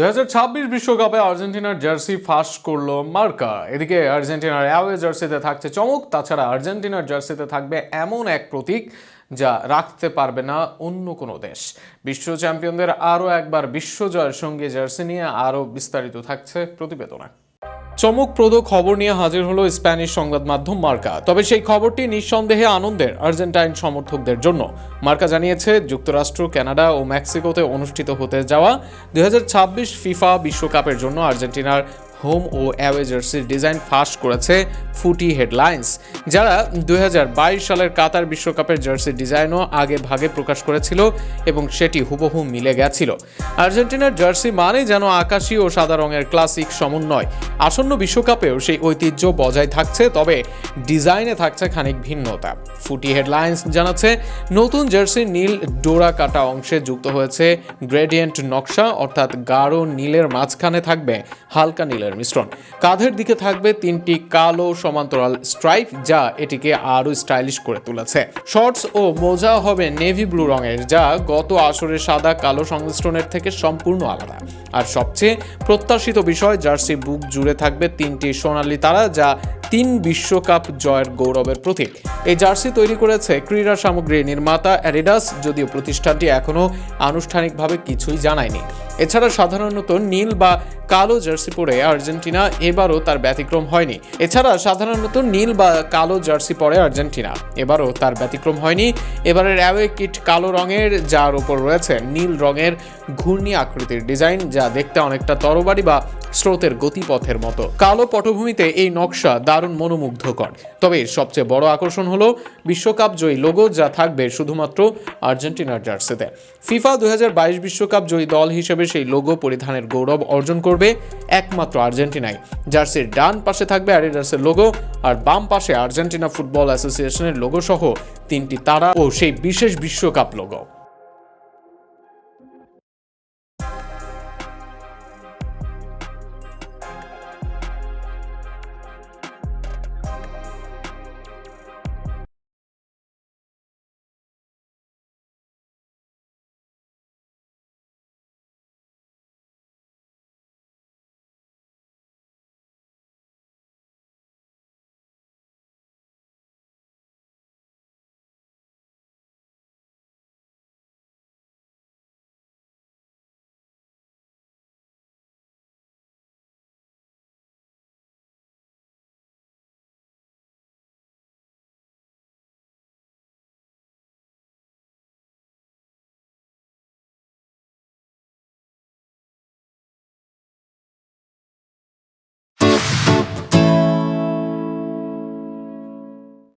2026 বিশ্বকাপে আর্জেন্টিনার জার্সি ফাঁস করলো মার্কা। এদিকে আর্জেন্টিনার অ্যাওয়ে জার্সিতে থাকছে চমক। তাছাড়া আর্জেন্টিনার জার্সিতে থাকবে এমন এক প্রতীক যা রাখতে পারবে না অন্য কোনো দেশ। বিশ্ব চ্যাম্পিয়নদের আরও একবার বিশ্বজয়ের সঙ্গে জার্সি নিয়ে আরও বিস্তারিত থাকছে প্রতিবেদনে। চমকপ্রদ খবর নিয়ে হাজির হলো স্প্যানিশ সংবাদ মাধ্যম মার্কা। তবে সেই খবরটি নিঃসন্দেহে আনন্দের আর্জেন্টাইন সমর্থকদের জন্য। মার্কা জানিয়েছে, যুক্তরাষ্ট্র, কানাডা ও মেক্সিকোতে অনুষ্ঠিত হতে যাওয়া 2026 ফিফা বিশ্বকাপের জন্য আর্জেন্টিনার হোম ও অ্যাওয়ে জার্সির ডিজাইন ফাঁস করেছে ফুটি হেডলাইন্স, যারা 2022 সালের কাতার বিশ্বকাপের জার্সির ডিজাইনও আগে ভাগে প্রকাশ করেছিল এবং সেটি হুবহু মিলে গেছিল। আর্জেন্টিনার জার্সি মানে যেন আকাশী ও সাদা রঙের ক্লাসিক সমন্বয়। আসন্ন বিশ্বকাপেও সেই ঐতিহ্য বজায় থাকছে, তবে ডিজাইনে থাকছে খানিক ভিন্নতা। ফুটি হেডলাইন্স জানাচ্ছে, নতুন জার্সির নীল ডোরা কাটা অংশে যুক্ত হয়েছে গ্রেডিয়েন্ট নকশা, অর্থাৎ গাঢ় নীলের মাঝখানে থাকবে হালকা নীলের মিশ্রণ। কাঁধের দিকে থাকবে 3টি কালো সমান্তরাল স্ট্রাইপ, যা এটিকে আরো স্টাইলিশ করে তুলেছে। শর্টস ও মোজা হবে নেভি ব্লু রঙের, যা গত আসরের সাদা কালো সংমিশ্রণের থেকে সম্পূর্ণ আলাদা। আর সবচেয়ে প্রত্যাশিত বিষয়, জার্সি বুক জুড়ে থাকবে 3টি সোনালী তারা, যা 3 বিশ্বকাপ জয়ের গৌরবের প্রতীক। এই জার্সি তৈরি করেছে ক্রীড়া সামগ্রী নির্মাতা অ্যাডিডাস, যদিও প্রতিষ্ঠানটি এখনও আনুষ্ঠানিকভাবে কিছুই জানায়নি। এছাড়া সাধারণত নীল বা কালো জার্সি পরে আর্জেন্টিনা এবারও তার ব্যতিক্রম হয়নি। এবারের অ্যাওয়ে কিট কালো রঙের, যার উপর রয়েছে নীল রঙের ঘূর্ণি আকৃতির ডিজাইন, যা দেখতে অনেকটা তরবারি বা স্রোতের গতিপথের মতো। কালো পটভূমিতে এই নকশা দারুণ মনোমুগ্ধকর। তবে সবচেয়ে বড় আকর্ষণ হলো বিশ্বকাপ জয়ী লোগো, যা থাকবে শুধুমাত্র আর্জেন্টিনার জার্সিতে। ফিফা 2022 বিশ্বকাপ জয়ী দল হিসেবে সেই লোগো পরিধানের গৌরব অর্জন করবে একমাত্র আর্জেন্টিনাই। জার্সির ডান পাশে থাকবে অ্যাডিডাসের লোগো, আর বাম পাশে আর্জেন্টিনা ফুটবল অ্যাসোসিয়েশনের লোগো সহ 3টি তারা ও সেই বিশেষ বিশ্বকাপ লোগো।